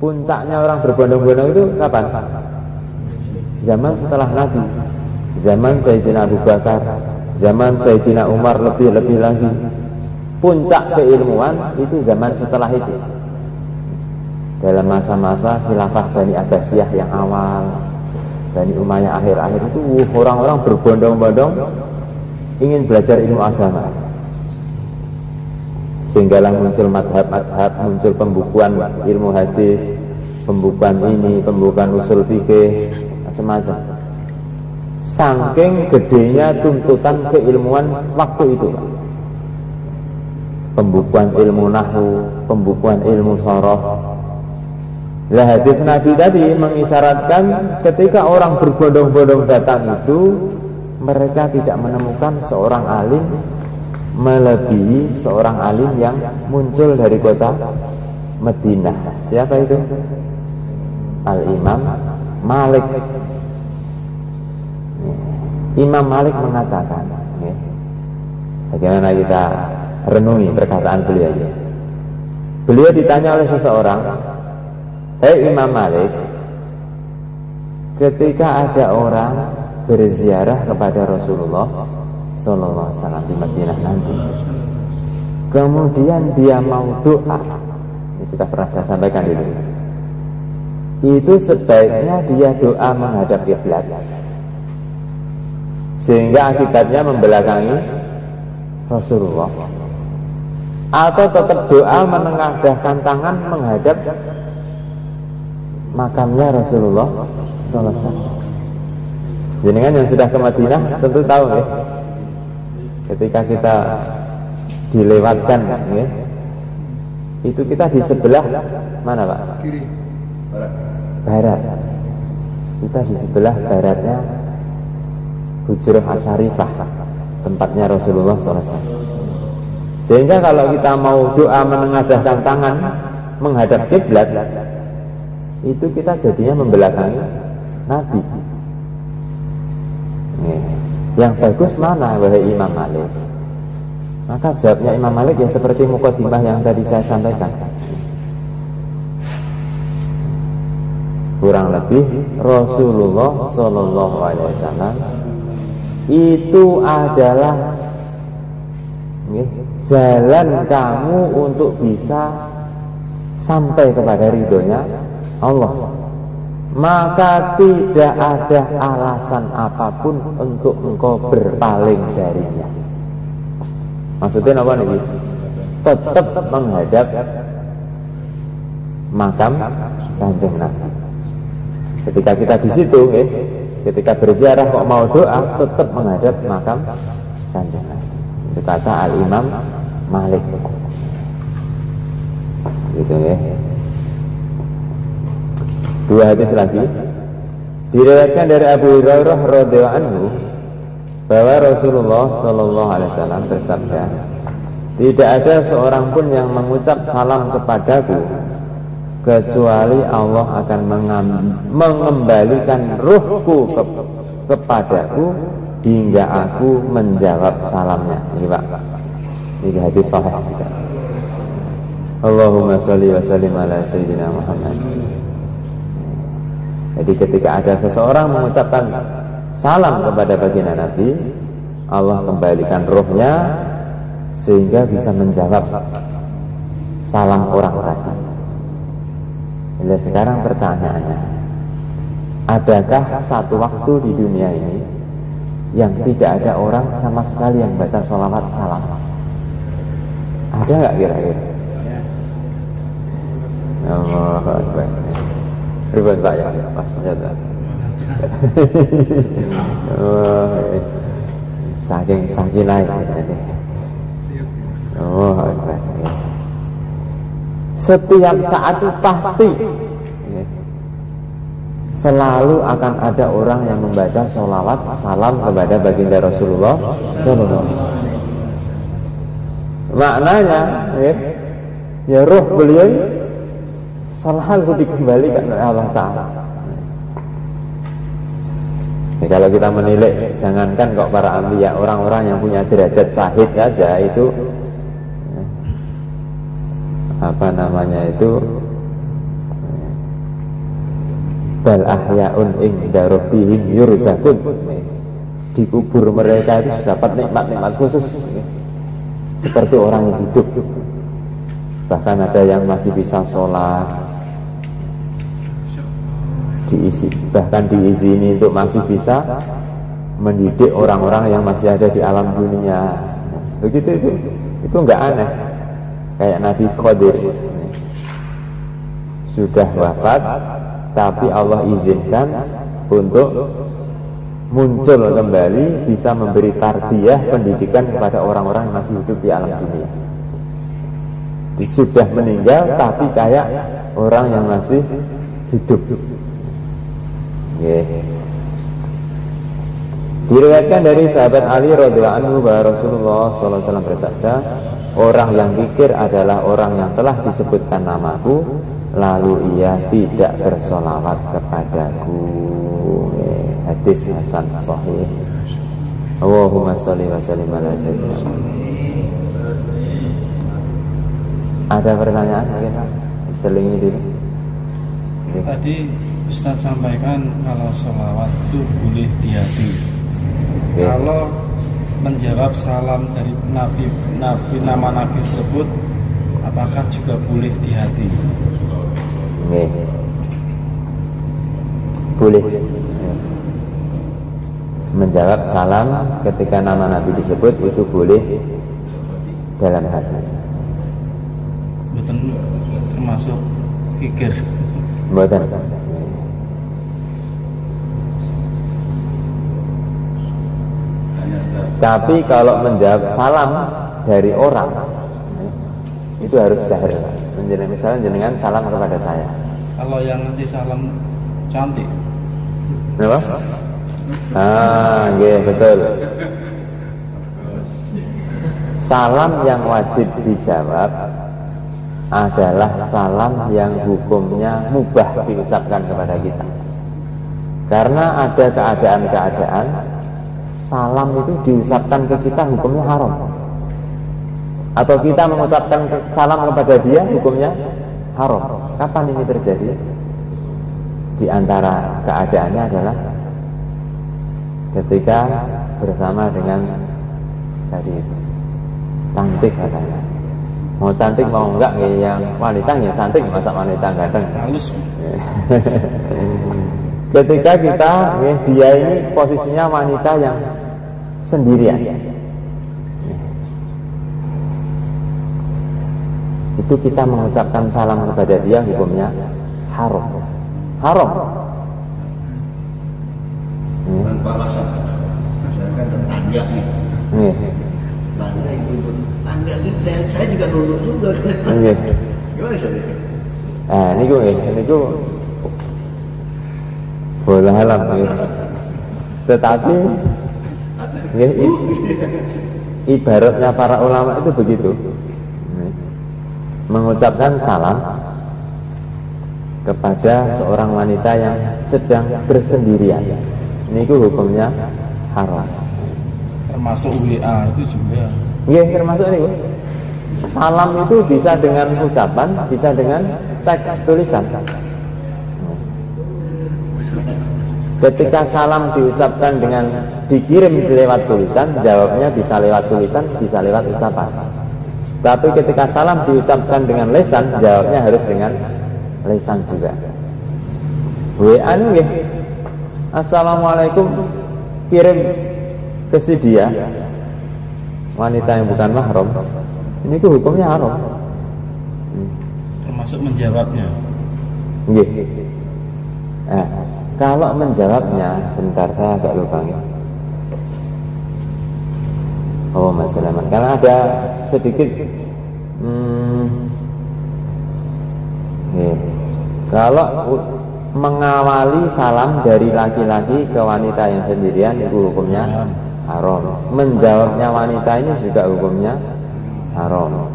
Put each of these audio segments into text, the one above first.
Puncaknya orang berbondong-bondong itu kapan? Zaman setelah Nabi, zaman Sayyidina Abu Bakar, zaman Sayyidina Umar, lebih lagi. Puncak keilmuan itu zaman setelah itu. Dalam masa-masa khilafah Bani Abbasiyah yang awal, Bani Umayyah akhir-akhir itu orang-orang berbondong-bondong ingin belajar ilmu agama. Sehinggalah muncul madhab-madhab, muncul pembukuan ilmu hadis, pembukuan ini, pembukuan usul fikih, macam-macam. Saking gedenya tuntutan keilmuan waktu itu, pembukuan ilmu nahwu, pembukuan ilmu soroh. Lah hadis Nabi tadi mengisyaratkan ketika orang berbondong-bondong datang itu, mereka tidak menemukan seorang alim melebihi seorang alim yang muncul dari kota Madinah. Siapa itu? Al-Imam Malik. Imam Malik mengatakan, bagaimana kita renungi perkataan beliau aja. Beliau ditanya oleh seseorang, Imam Malik, ketika ada orang berziarah kepada Rasulullah Sallallahu Alaihi Wasallam di Madinah nanti, kemudian dia mau doa, ini sudah pernah saya sampaikan dulu, itu sebaiknya dia doa menghadap kiblat, sehingga akibatnya membelakangi Rasulullah, atau tetap doa menengadahkan tangan menghadap makamnya Rasulullah Sallallahu Alaihi Wasallam. Jadi kan yang sudah ke Madinah tentu tahu ya, ketika kita dilewatkan ya, itu kita di sebelah mana Pak? Kiri, barat. Kita di sebelah baratnya Hujrah Asy-Syarifah, tempatnya Rasulullah SAW. Sehingga kalau kita mau doa menengadahkan tangan menghadap kiblat, itu kita jadinya membelakangi Nabi. Yang bagus mana wahai Imam Malik? Maka jawabnya Imam Malik yang seperti mukadimah yang tadi saya sampaikan. Kurang lebih Rasulullah Sallallahu Alaihi Wasallam itu adalah jalan kamu untuk bisa sampai kepada ridhonya Allah. Maka tidak ada alasan apapun untuk engkau berpaling darinya. Maksudnya apa nih? Tetap menghadap makam Kanjeng Nabi. Ketika kita di situ, ketika berziarah kok mau doa, tetap menghadap makam Kanjeng Nabi. Itu kata Al-Imam Malik. Gitu ya. Dua hadis lagi diriwayatkan dari Abu Hurairah radhiyallahu anhu bahwa Rasulullah Sallallahu Alaihi Wasallam bersabda, tidak ada seorang pun yang mengucap salam kepadaku kecuali Allah akan mengembalikan ruhku kepadaku hingga aku menjawab salamnya. Ini Pak, ini hadis sahih juga. Allahumma sholli wa sallim ala sayyidina Muhammad. Jadi ketika ada seseorang mengucapkan salam kepada baginda Nabi, Allah kembalikan rohnya sehingga bisa menjawab salam orang tadi. Jadi sekarang pertanyaannya, adakah satu waktu di dunia ini yang tidak ada orang sama sekali yang baca sholawat salam? Ada nggak kira-kira? Allahu Akbar. Ribet Pak ya, pas saja. Saking naik. Oh, Akbar. Setiap saat itu pasti selalu akan ada orang yang membaca sholawat salam kepada baginda Rasulullah Sallallahu Alaihi Wasallam. Maknanya, ya roh beliau selalu dikembalikan oleh Allah Ta'ala. Ya, kalau kita menilai, jangankan kok para anbiya, orang-orang yang punya derajat syahid aja itu bal ahyaun inda rabbihim yurzaqun. Di kubur mereka itu dapat nikmat-nikmat khusus seperti orang yang hidup. Bahkan ada yang masih bisa sholat, bahkan diizini untuk masih bisa mendidik orang-orang yang masih ada di alam dunia. Begitu itu nggak aneh. Kayak Nabi Khidir sudah wafat, tapi Allah izinkan untuk muncul kembali, bisa memberi tarbiyah pendidikan kepada orang-orang yang masih hidup di alam dunia. Sudah meninggal tapi kayak orang yang masih hidup. Diriwayatkan dari sahabat Ali radhiyallahu anhu bahwa Rasulullah SAW bersabda, orang yang zikir adalah orang yang telah disebutkan namaku lalu ia tidak bersolawat kepadaku. Hadis hasan sahih. Allahumma sholli wa sallim ala sayyidina. Ada pertanyaan mungkin? Selingi dulu. Tadi Ustaz sampaikan kalau sholawat itu boleh di hati. Kalau menjawab salam dari nama Nabi tersebut, apakah juga boleh di hati? Boleh. Menjawab salam ketika nama Nabi disebut itu boleh dalam hati. Bukan termasuk fikir. Bukan. Tapi kalau menjawab salam dari orang itu harus zahir. Misalnya jenengan salam kepada saya. Kalau yang ngasih salam cantik. Kenapa? Iya betul. Salam yang wajib dijawab adalah salam yang hukumnya mubah diucapkan kepada kita. Karena ada keadaan-keadaan salam itu diucapkan ke kita hukumnya haram, atau kita mengucapkan salam kepada dia hukumnya haram. Kapan ini terjadi? Di antara keadaannya adalah ketika bersama dengan tadi itu cantik katanya. Mau cantik mau enggak, yang wanita ya cantik, masa wanita ganteng halus. Ketika kita dia ini posisinya wanita yang sendirian, itu kita mengucapkan salam kepada dia hukumnya haram. Haram. Tanpa alasan. Misalkan tetangga nih. Tetangga itu tangga itu dan saya juga nurut juga. Gimana sih? Niku boleh halam. Tetapi ibaratnya para ulama itu begitu. Mengucapkan salam kepada seorang wanita yang sedang bersendirian, ini hukumnya haram. Termasuk WA itu juga. Iya, termasuk ini. Salam itu bisa dengan ucapan, bisa dengan teks tulisan. Ketika salam diucapkan dengan dikirim lewat tulisan, jawabnya bisa lewat tulisan, bisa lewat ucapan. Tapi ketika salam diucapkan dengan lisan, jawabnya harus dengan lisan juga. WA nih, assalamualaikum, kirim ke si dia, wanita yang bukan mahram, ini hukumnya haram. Termasuk menjawabnya. Kalau menjawabnya, sebentar saya agak lupa. Oh masalah, karena ada sedikit kalau mengawali salam dari laki-laki ke wanita yang sendirian itu hukumnya haram. Menjawabnya wanita ini juga hukumnya haram.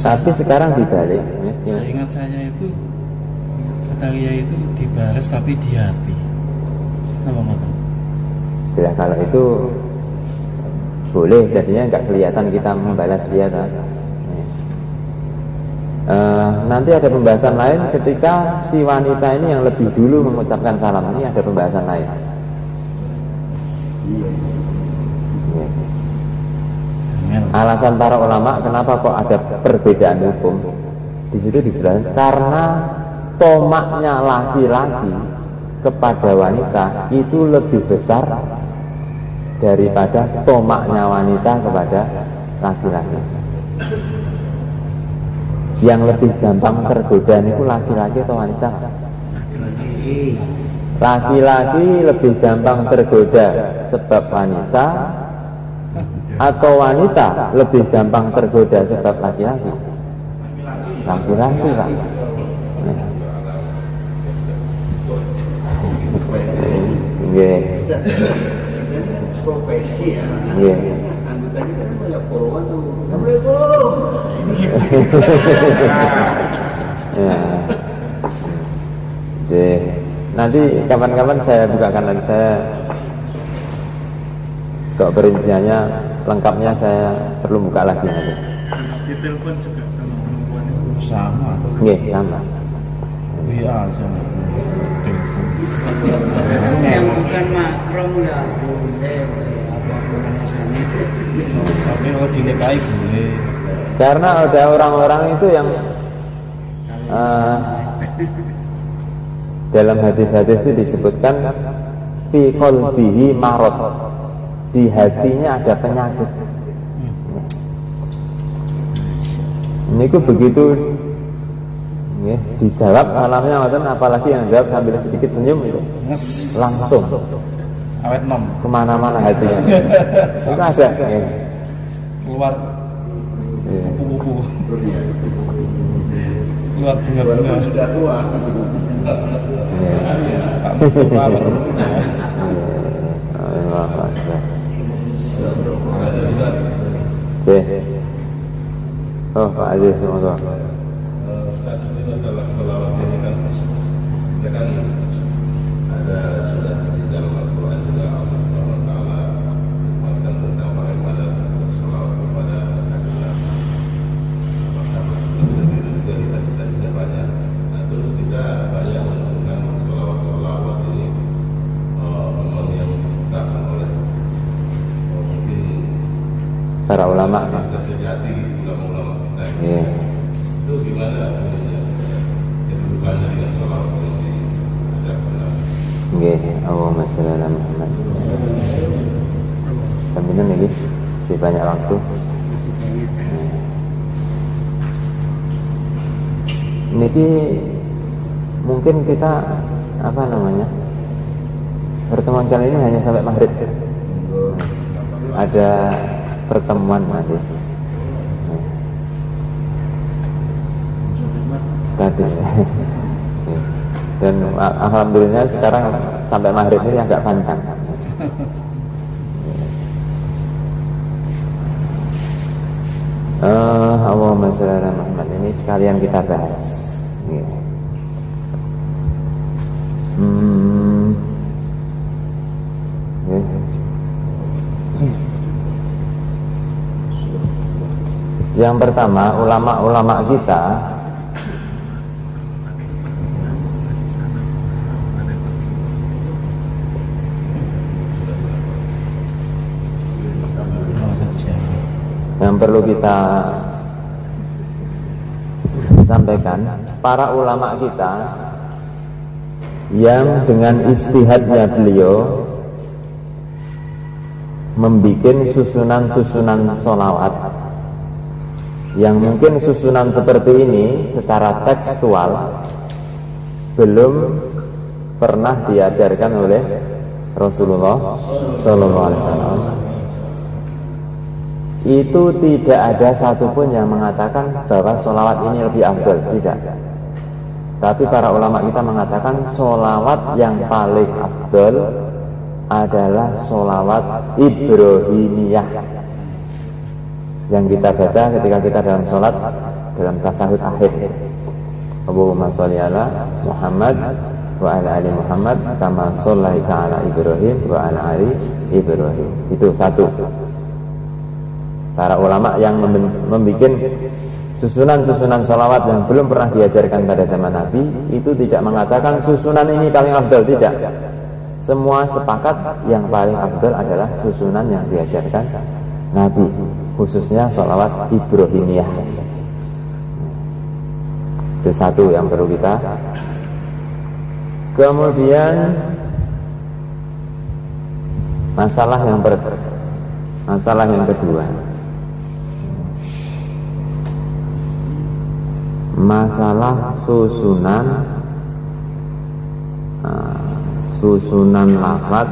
Tapi sekarang dibalik. Seingat saya itu katalia itu dibalas tapi di hati. Apa-apa? Ya kalau itu boleh, jadinya nggak kelihatan kita membalas dia. Nanti ada pembahasan lain ketika si wanita ini yang lebih dulu mengucapkan salam. Ini ada pembahasan lain. Alasan para ulama kenapa kok ada perbedaan hukum di situ dijelaskan karena tomaknya laki-laki kepada wanita itu lebih besar daripada tomaknya wanita kepada laki-laki. Yang lebih gampang tergoda itu laki-laki atau wanita? Laki-laki lebih gampang tergoda sebab wanita, atau wanita lebih gampang tergoda sebab laki-laki? Laki-laki, Pak. Nggih. Profesi ya. Nggih. Anggota kita kan banyak poluan tuh. Ya. Nanti kapan-kapan saya bukakan dan saya kok perinciannya lengkapnya saya perlu buka lagi aja. Di telepon juga sama perempuan itu sama. Nggih, sama. WA sama telepon. Yang bukan makrom ya boleh. Tapi kalau dinikahi boleh. Karena ada orang-orang itu yang dalam hadis-hadis itu disebutkan fi qalbihi marad, di hatinya ada penyakit. Ini ku begitu ya, dijawab salamnya ngoten, apalagi yang jawab sambil sedikit senyum itu langsung awet nom kemana-mana hatinya. Itu ada ya. Keluar kupu-kupu, keluar bunga-bunga. Sudah tua. Pak Mustafa. Oh, Pak Aziz, semoga. Masalah selawat ini kan ada sudah di dalam Al-Quran juga Allah SWT mengatakan tentang bagaimana selawat kepada Nabi Muhammad. Apakah sendiri juga kita bisa banyak. Nah terus kita banyak menemukan selawat ini memang yang dikatakan oleh mungkin Para ulama. kita sejati gitu ulama-ulama kita. Iya. Itu gimana kedudukannya dengan selawat ini? Nggih, Allahumma shalli ala Muhammad. Kaminan lagi, masih banyak waktu. Niki mungkin kita apa namanya? Pertemuan kali ini hanya sampai maghrib. Ada pertemuan nanti. Tadi. Dan alhamdulillah sekarang sampai maghrib ini agak panjang. Allahumma shalli ala Muhammad, ini sekalian kita bahas. Yang pertama, ulama-ulama kita yang perlu kita sampaikan, para ulama kita yang dengan istihadnya beliau membikin susunan-susunan sholawat yang mungkin susunan seperti ini secara tekstual belum pernah diajarkan oleh Rasulullah Sallallahu Alaihi Wasallam. Itu tidak ada satupun yang mengatakan bahwa sholawat ini lebih afdal, tidak. Tapi para ulama kita mengatakan sholawat yang paling afdal adalah sholawat Ibrahimiyah yang kita baca ketika kita dalam sholat, dalam tasyahud akhir. Allahumma sholli ala Muhammad wa ala ali Muhammad kama shallaita ala Ibrahim wa ala ali Ibrahim. Itu satu. Para ulama yang membuat susunan-susunan sholawat yang belum pernah diajarkan pada zaman Nabi itu tidak mengatakan susunan ini paling afdal, tidak. Semua sepakat yang paling afdal adalah susunan yang diajarkan Nabi, khususnya sholawat Ibrahimiyah. Itu satu yang perlu kita. Kemudian masalah yang kedua, masalah susunan lafaz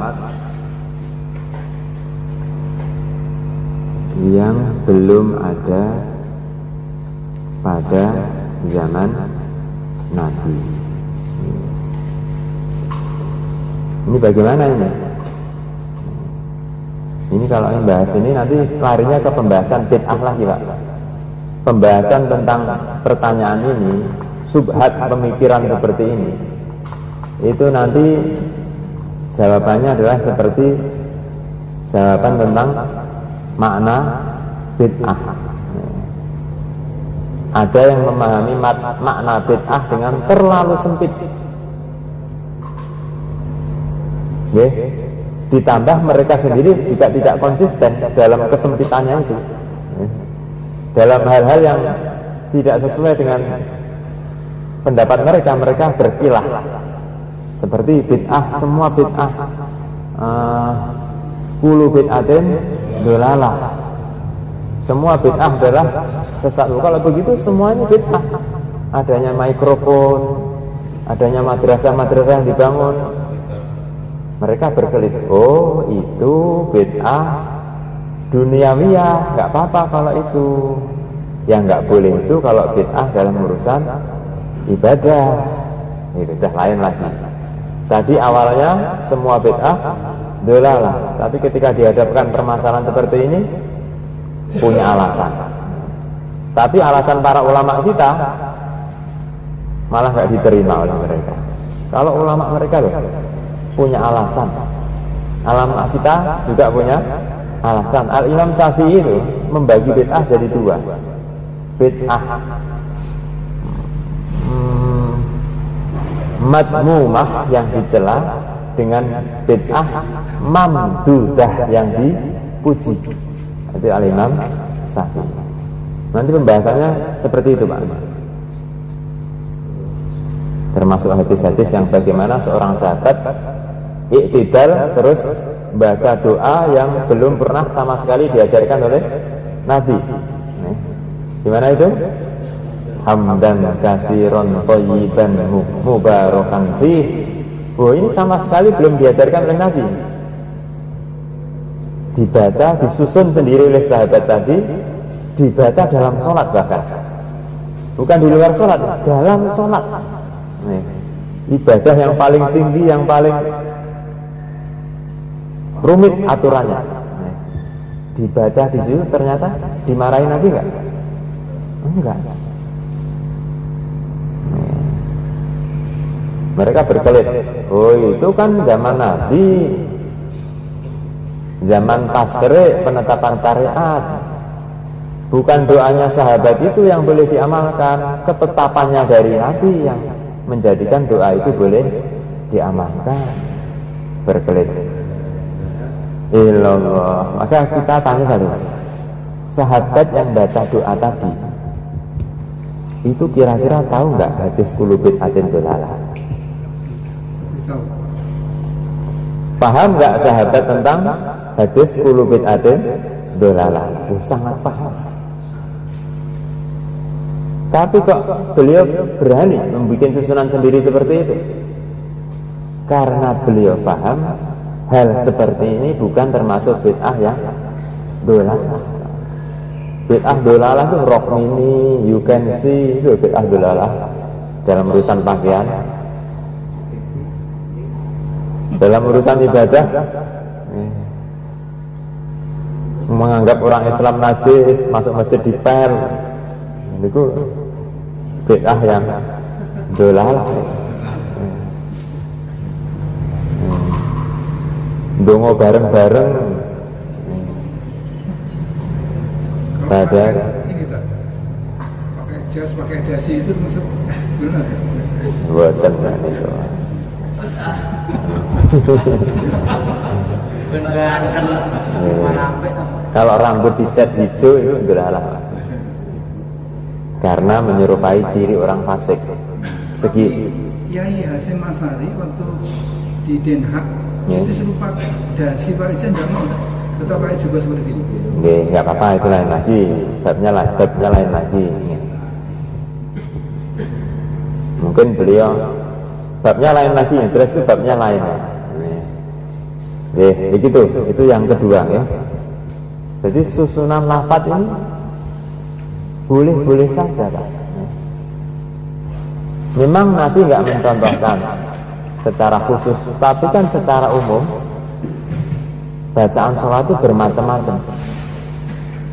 yang belum ada pada zaman Nabi. Ini bagaimana ini? Ini kalau ingin bahas ini nanti larinya ke pembahasan bid'ah lagi, Pak. Pembahasan tentang pertanyaan ini, subhat pemikiran seperti ini, itu nanti jawabannya adalah seperti jawaban tentang makna bid'ah. Ada yang memahami makna bid'ah dengan terlalu sempit. Ditambah mereka sendiri juga tidak konsisten dalam kesempitannya itu. Dalam hal-hal yang tidak sesuai dengan pendapat mereka, mereka berkilah. Seperti bid'ah, semua bid'ah, kullu bid'atin dolalah. Semua bid'ah adalah sesat. Kalau begitu semuanya bid'ah. Adanya mikrofon, adanya madrasah-madrasah yang dibangun, mereka berkelit, oh itu bid'ah duniawiyah, nggak apa-apa kalau itu. Yang nggak boleh itu kalau bid'ah dalam urusan ibadah, itu sudah lain lagi. Tadi awalnya semua bid'ah dolalah, tapi ketika dihadapkan permasalahan seperti ini punya alasan. Tapi alasan para ulama kita malah nggak diterima oleh mereka. Kalau ulama mereka loh punya alasan, ulama kita juga punya alasan. Al-Imam Syafi'i itu membagi bid'ah jadi dua. Bid'ah madmumah yang dicela dengan bid'ah mamdudah yang dipuji. Itu Al-Imam Syafi'i. Nanti pembahasannya seperti itu, Pak. Termasuk hadis-hadis yang bagaimana seorang sahabat iktidal terus baca doa yang belum pernah sama sekali diajarkan oleh Nabi. Gimana itu? Hamdan katsiran thayyiban mubarakan fih. Oh, ini sama sekali belum diajarkan oleh Nabi. Dibaca, disusun sendiri oleh sahabat tadi, dibaca dalam sholat bahkan. Bukan di luar sholat, dalam sholat. Ibadah yang paling tinggi, yang paling rumit aturannya. Dibaca di situ ternyata dimarahin Nabi enggak? Enggak. Mereka berkelit. Oh, itu kan zaman Nabi, zaman tasri', penetapan syariat. Bukan doanya sahabat itu yang boleh diamalkan, ketetapannya dari Nabi yang menjadikan doa itu boleh diamalkan. Berkelit. Ilallah. Maka kita tanya satu, sahabat yang baca doa tadi itu kira-kira tahu nggak hadis kullu bid'atin dolalah? Paham nggak sahabat tentang hadis kullu bid'atin dolalah? Sangat paham. Tapi kok beliau berani membuat susunan sendiri seperti itu? Karena beliau paham hal seperti ini bukan termasuk bid'ah yang dolalah. Bid'ah dolalah itu rock mini, you can see, itu bid'ah dolalah dalam urusan pakaian. Dalam urusan ibadah menganggap orang Islam najis, masuk masjid dipel, itu bid'ah yang dolalah. Dongo bareng-bareng pada pakai dasi itu masuk benar. Bosan kan itu. Kalau rambut dicat hijau itu geralah. Karena menyerupai ciri orang fasik. Segi Kiai Hasyim Asy'ari waktu di Den Haag itu suruh pakai dasi pakai jas nggak mau, tetap pakai juga seperti itu. Nggak apa-apa, itu lain lagi. Babnya lain lagi. Mungkin beliau babnya lain lagi, yang jelas itu babnya lain. Begitu. Itu yang kedua ya. Jadi susunan lafaz ini boleh-boleh saja, Pak. Memang Nabi nggak mencontohkan secara khusus, tapi kan secara umum bacaan sholat itu bermacam-macam.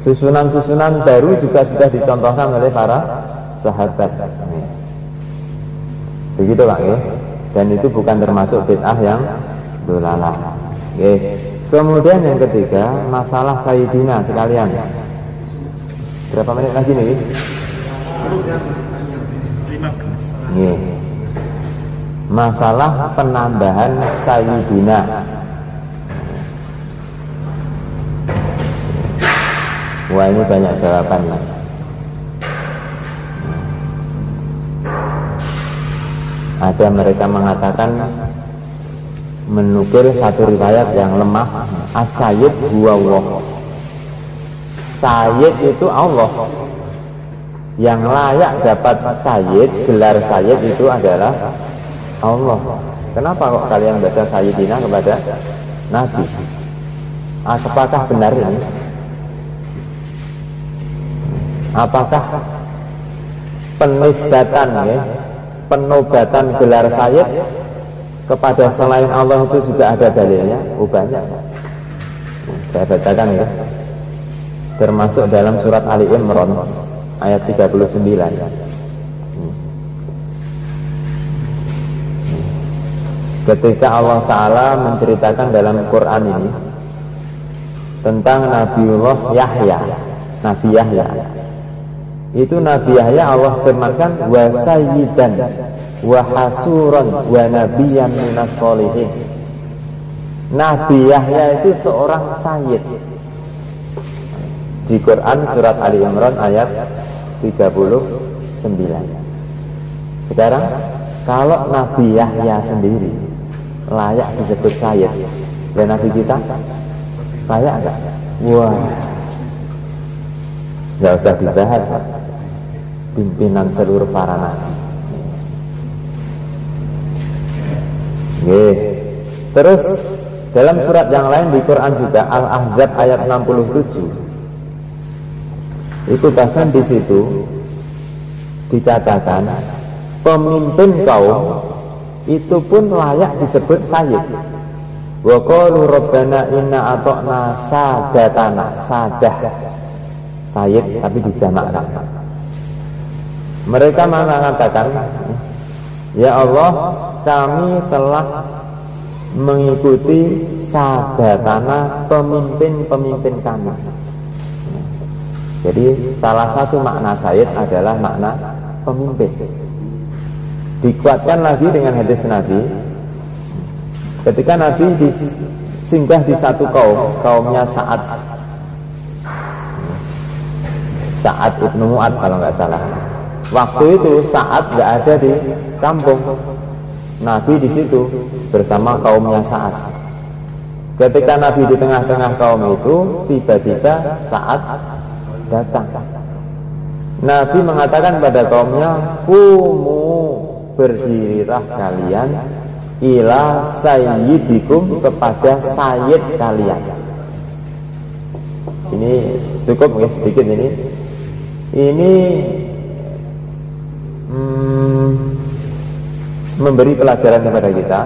Susunan-susunan baru juga sudah dicontohkan oleh para sahabat. Begitu Pak ya. Dan itu bukan termasuk bid'ah yang dolalah. Kemudian yang ketiga, masalah Sayyidina sekalian. Berapa menit lagi nih? 15. Masalah penambahan Sayyidina. Wah, ini banyak jawabannya. Ada mereka mengatakan, menukil satu riwayat yang lemah, as-sayyid huwa Allah. Sayyid itu Allah. Yang layak dapat sayyid, gelar sayyid itu adalah Allah. Kenapa kok kalian baca sayyidina kepada Nabi? Apakah benar ini? Apakah penisbatan ya, penobatan gelar sayyid kepada selain Allah itu juga ada dalilnya? Banyak. Saya bacakan ya. Termasuk dalam surat Ali Imran ayat 39. Ketika Allah Ta'ala menceritakan dalam Quran ini tentang Nabiullah Yahya, Nabi Yahya, itu Nabi Yahya Allah firmankan wa sayyidan wa hasuran wa nabiyyan minas sholihin. Nabi Yahya itu seorang sayyid. Di Quran surat Ali Imran ayat 39. Sekarang kalau Nabi Yahya sendiri layak disebut sayyid, dan Nabi kita layak enggak? Wah, nggak usah dibahas. Pimpinan seluruh para nabi. Terus dalam surat yang lain di Quran juga Al-Ahzab ayat 67. Itu bahkan di situ dikatakan pemimpin kaum itu pun layak disebut sayyid. Wa qalu rabbana inna ata'na sadatana, sadah sayyid tapi dijamakkan. Mereka mengatakan, ya Allah, kami telah mengikuti sadatana, pemimpin-pemimpin kami. Jadi salah satu makna sayyid adalah makna pemimpin. Dikuatkan lagi dengan hadis Nabi. Ketika Nabi singgah di satu kaumnya Sa'ad ibnu Mu'ad kalau nggak salah. Waktu itu Sa'ad nggak ada di kampung. Nabi di situ bersama kaumnya Sa'ad. Ketika Nabi di tengah-tengah kaum itu, tiba-tiba Sa'ad datang. Nabi mengatakan pada kaumnya, "Kumu, berdirilah kalian ila sayyidikum, kepada sayyid kalian." Ini cukup ya, sedikit ini. Ini memberi pelajaran kepada kita.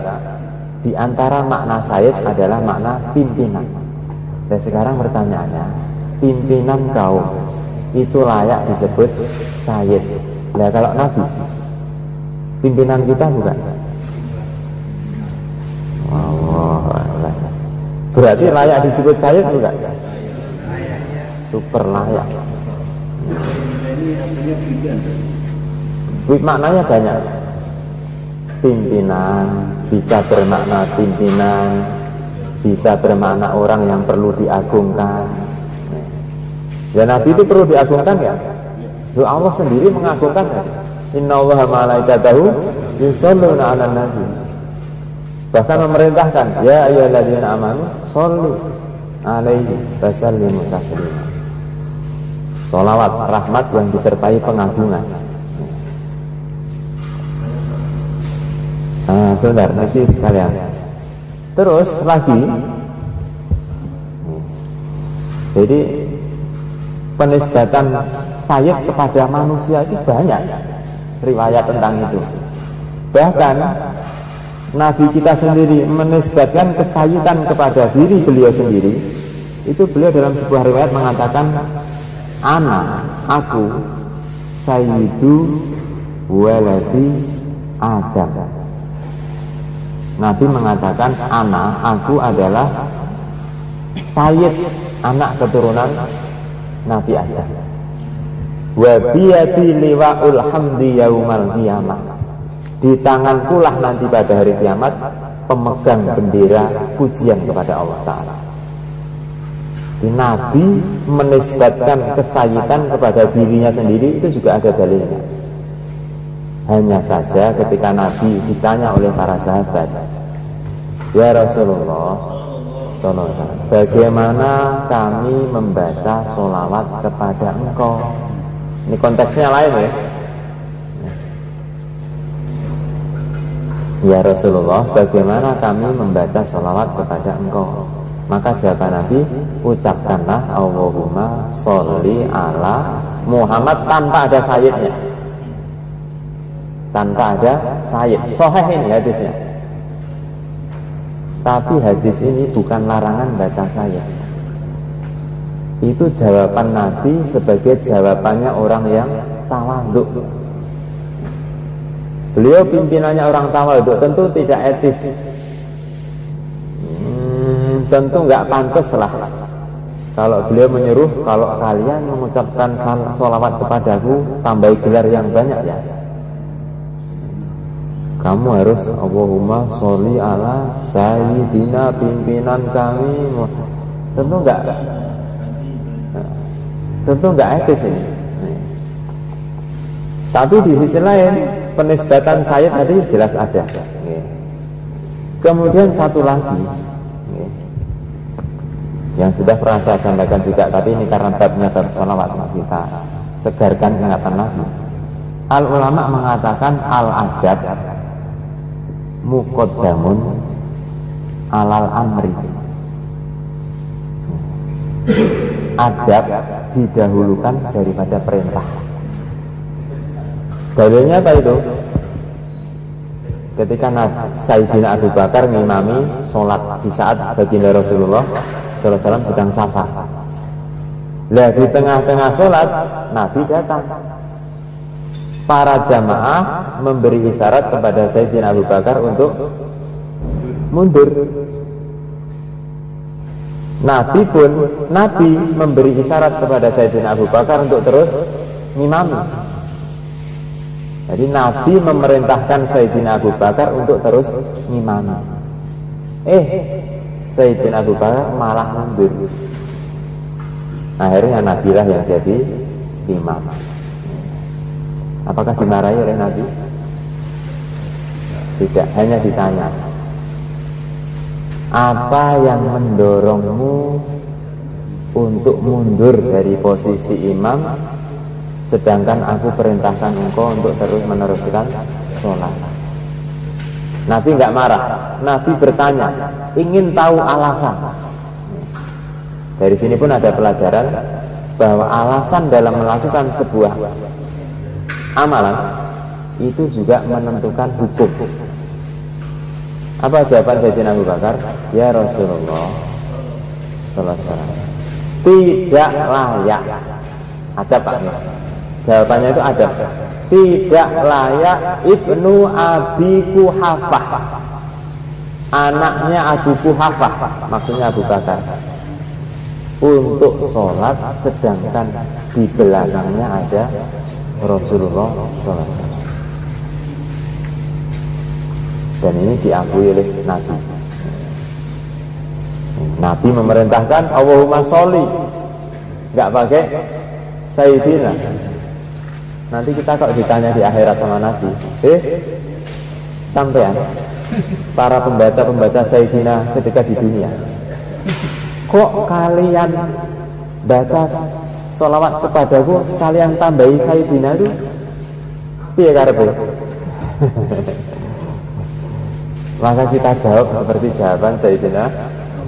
Di antara makna sayyid adalah makna pimpinan. Dan sekarang pertanyaannya, pimpinan kaum itu layak disebut sayyid. Nah kalau Nabi, pimpinan kita bukan? Berarti layak disebut sayyid bukan? Super layak. Maknanya banyak. Pimpinan bisa bermakna pimpinan, bisa bermakna orang yang perlu diagungkan. Ya Nabi itu perlu diagungkan ya. Loh, Allah sendiri mengagungkan ya. Innallaha malaikatahu yusholluna 'alan nabi. Bahkan memerintahkan, ya ayyuhalladzina amanu shollu 'alaihi wasallimu taslima. Sholawat rahmat yang disertai pengagungan. Nah, saudara, nanti sekalian. Terus lagi, jadi penisbatan sayyid kepada manusia itu banyak riwayat tentang itu. Bahkan Nabi kita sendiri menisbatkan kesayyidan kepada diri beliau sendiri. Itu beliau dalam sebuah riwayat mengatakan, aku sayyidu waladi Adam. Nabi mengatakan, aku adalah sayyid anak keturunan Nabi Adam. Wa biyadi liwa'ul hamdi yaumal qiyamah. Di tanganku lah nanti pada hari kiamat pemegang bendera pujian kepada Allah Ta'ala. Nabi menisbatkan kesayyidan kepada dirinya sendiri, itu juga ada dalilnya. Hanya saja ketika Nabi ditanya oleh para sahabat, ya Rasulullah SAW, bagaimana kami membaca sholawat kepada engkau? Ini konteksnya lain ya. Ya Rasulullah, bagaimana kami membaca sholawat kepada engkau? Maka jawaban Nabi, ucapkanlah Allahumma sholli ala Muhammad tanpa ada sayyidnya. Tanpa ada sayyid. Sahih ini hadisnya. Tapi hadis ini bukan larangan baca sayyid. Itu jawaban Nabi sebagai jawabannya orang yang tawadhu. Beliau pimpinannya orang tawadhu, tentu tidak etis. Tentu nggak pantas lah kalau beliau menyuruh, kalau kalian mengucapkan sholawat kepadaku, tambahi gelar yang banyak ya. Kamu harus Allahumma sholli ala sayyidina, pimpinan kami. Tentu enggak etis ini. Tapi di sisi lain penisbatan sayyid tadi jelas ada. Kemudian satu lagi yang sudah pernah saya sampaikan juga, tapi ini karena babnya bab sholawat, kita segarkan ingatan lagi. Al ulama mengatakan al adab muqaddamun alal amri. Adab didahulukan daripada perintah. Dalilnya apa itu? Ketika Sayyidina Abu Bakar ngimami sholat di saat baginda Rasulullah SAW sedang safar. Lah di tengah-tengah sholat Nabi datang. Para jamaah memberi isyarat kepada Sayyidina Abu Bakar untuk mundur. Nabi memberi isyarat kepada Sayyidina Abu Bakar untuk terus ngimami. Jadi Nabi memerintahkan Sayyidina Abu Bakar untuk terus ngimami. Sayyidina Abu Bakar malah mundur. Akhirnya Nabilah yang jadi imam. Apakah dimarahi oleh Nabi? Tidak, hanya ditanya, apa yang mendorongmu untuk mundur dari posisi imam, sedangkan aku perintahkan engkau untuk terus meneruskan sholat? Nabi nggak marah. Nabi bertanya, ingin tahu alasan. Dari sini pun ada pelajaran bahwa alasan dalam melakukan sebuah amalan itu juga menentukan hukum. Apa jawaban Sayyidina Abu Bakar? Ya Rasulullah sallallahu alaihi wasallam, tidak layak. Ada Pak? Jawabannya itu ada. Tidak layak Ibnu Abi Quhafah, anaknya Abu Quhafah, maksudnya Abu Bakar, untuk sholat sedangkan di belakangnya ada Rasulullah SAW. Dan ini diakui oleh Nabi. Nabi memerintahkan Allahumma sholli, nggak pakai Sayyidina. Nanti kita kok ditanya di akhirat sama Nabi, sampean para pembaca Sayyidina ketika di dunia, kok kalian baca sholawat kepadaku kalian tambahi Sayyidina itu piye karepe? Maka kita jawab seperti jawaban Sayyidina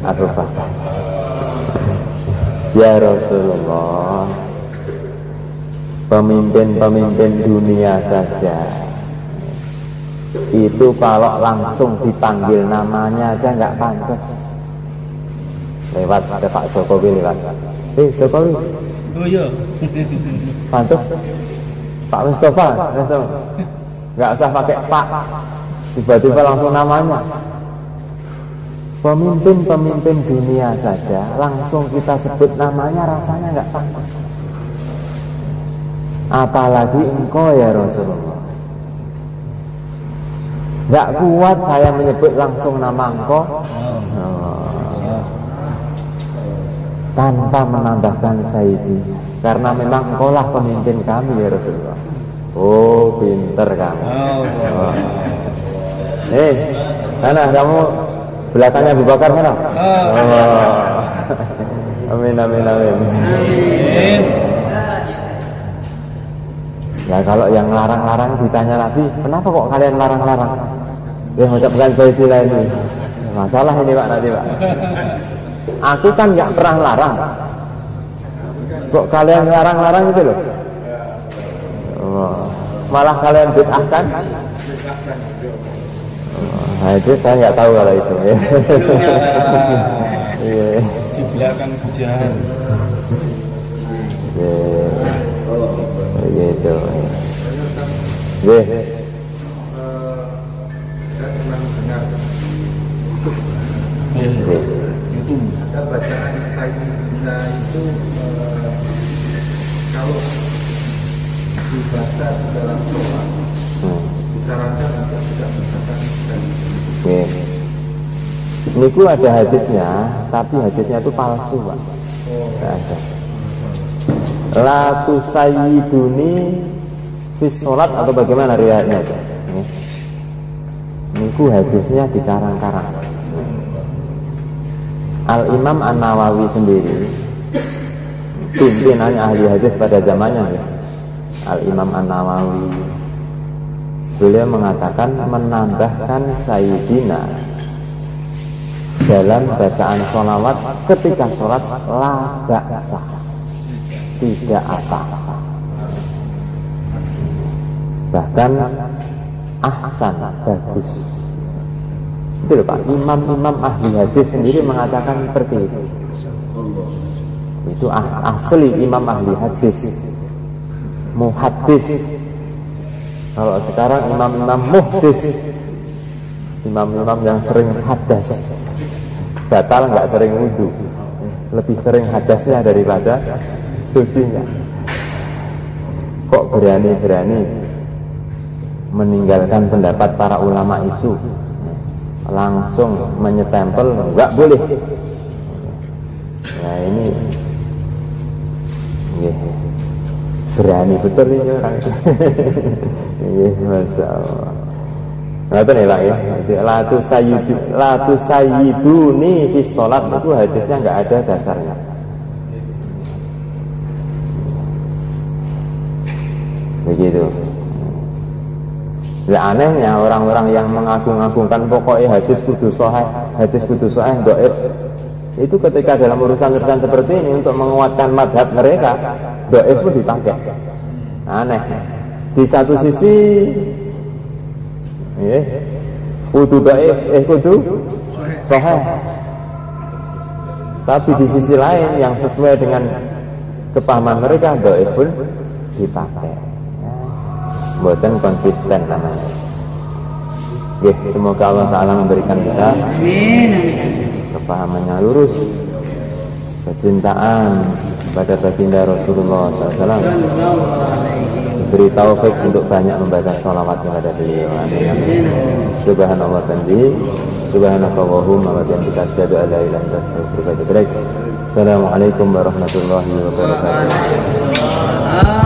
Abu Bakar. Ya Rasulullah, pemimpin-pemimpin dunia saja itu kalau langsung dipanggil namanya aja nggak pantas. Lewat ada Pak Jokowi lewat. Jokowi. Oh iya. Pantas. Pak Mustafa langsung. Nggak usah pakai Pak. Tiba-tiba langsung namanya. Pemimpin-pemimpin dunia saja langsung kita sebut namanya rasanya nggak pantas. Apalagi engkau ya Rasulullah. Nggak kuat saya menyebut langsung nama engkau tanpa menambahkan Sayyidi, karena memang engkau lah pemimpin kami ya Rasulullah. Oh, pinter kamu. Mana kamu belakangnya Abu Bakar mana? Amin amin amin. Ya kalau yang larang-larang ditanya Nabi, kenapa kok kalian larang-larang? Ya mengucapkan Sayyidina ini. Masalah ini Pak nanti Pak. Aku kan nggak pernah larang. Kok kalian larang-larang itu loh? Malah kalian bid'ahkan. Nah itu saya nggak tahu kalau itu. Di belakang hujan. Gitu. Itu ada bacaan Sayyidina itu kalau dibaca di dalam sholat disarankan untuk tidak membacakan Sayyidina. Niku ada hadisnya, tapi hadisnya itu palsu Pak. Tidak ada. La tusayyiduni fis sholat atau bagaimana riwayatnya itu? Niku hadisnya dikarang-karang. Al-Imam An-Nawawi sendiri, pimpinannya ahli hadis pada zamannya ya. Al-Imam An-Nawawi, beliau mengatakan menambahkan Sayyidina dalam bacaan sholawat ketika sholat la ba'sa, tidak apa-apa, bahkan ahsan, bagus. Itu loh Pak, imam-imam ahli hadis sendiri mengatakan seperti itu. Itu asli imam ahli hadis, muhaddis. Kalau sekarang imam-imam muhdis, imam-imam yang sering hadas, batal nggak sering wudu, lebih sering hadasnya daripada sucinya. Kok berani-berani meninggalkan pendapat para ulama itu, langsung menyetempel nggak boleh. Nah ini berani betul ini orang. Masya Allah. Nah itu nih lah ya. Latu sayyiduni fi sholat itu hadisnya nggak ada dasarnya. Begitu. Ya anehnya orang-orang yang mengagung-agungkan pokoknya hadis kudu sahih, dhaif, itu ketika dalam urusan-urusan seperti ini untuk menguatkan madhab mereka, dhaif pun dipakai. Aneh. Di satu sisi kudu dhaif, kudu sahih. Tapi di sisi lain yang sesuai dengan kepahaman mereka, dhaif pun dipakai. Buatan konsisten namanya. Semoga Allah Ta'ala memberikan kita kepahamannya lurus, kecintaan pada baginda Rasulullah SAW. diberi taufik untuk banyak membaca sholawat kepada beliau. Amin. Subhanallah kandi, subhanakallahumma wa bihamdika asyhadu an la ilaha illa anta astaghfiruka wa atubu ilaik. Assalamualaikum warahmatullahi wabarakatuh.